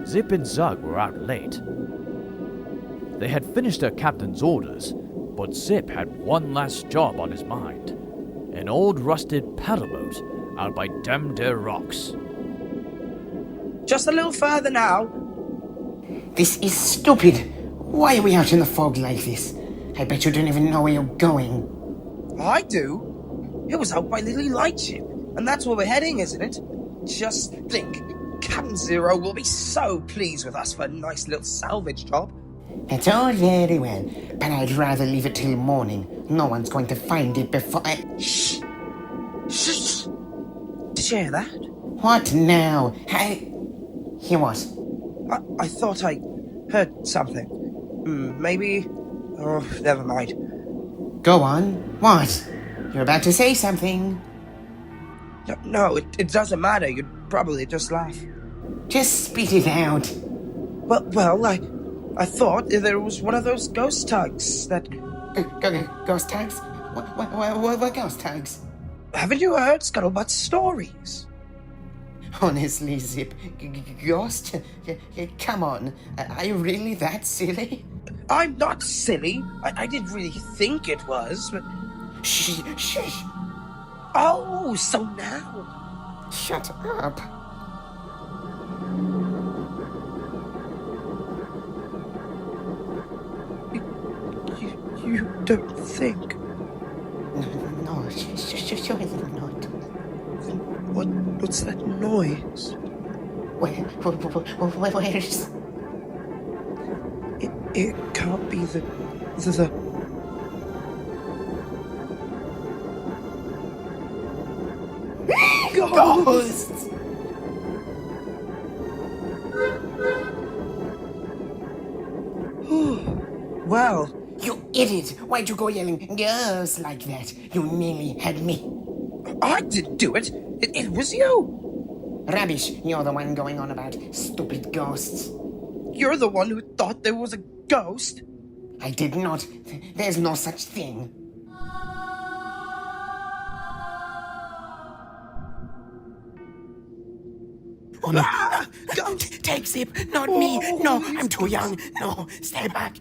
Zip and Zug were out late. They had finished their captain's orders, but Zip had one last job on his mind. An old rusted paddle boat out by Dem der Rocks. Just a little further now. This is stupid. Why are we out in the fog like this? I bet you don't even know where you're going. I do. It was out by Lily Lightship, and that's where we're heading, isn't it? Just think, Captain Zero will be so pleased with us for a nice little salvage job. It's all very well, but I'd rather leave it till morning. No one's going to find it before I... Shh! Shh! Did you hear that? What now? Hear what? I thought I heard something. Maybe... Oh, never mind. Go on. What? You're about to say something. No, it doesn't matter. You'd probably just laugh. Just spit it out. Well, I thought there was one of those ghost tugs that... Ghost tags? What ghost tags? Haven't you heard Scuttlebutt's stories? Honestly, Zip, ghost? Come on, are you really that silly? I'm not silly. I didn't really think it was, but... Shh. Oh, so now... Shut up. You don't think... No, surely not. What's that noise? Where's... It can't be the... Ghosts! Well... You idiot! Why'd you go yelling ghosts like that? You nearly had me. I didn't do it. It was you. Rubbish, you're the one going on about stupid ghosts. You're the one who thought there was a ghost. I did not. There's no such thing. Oh no. Ghost! Take Zip, not me. No, I'm too young. No, stay back.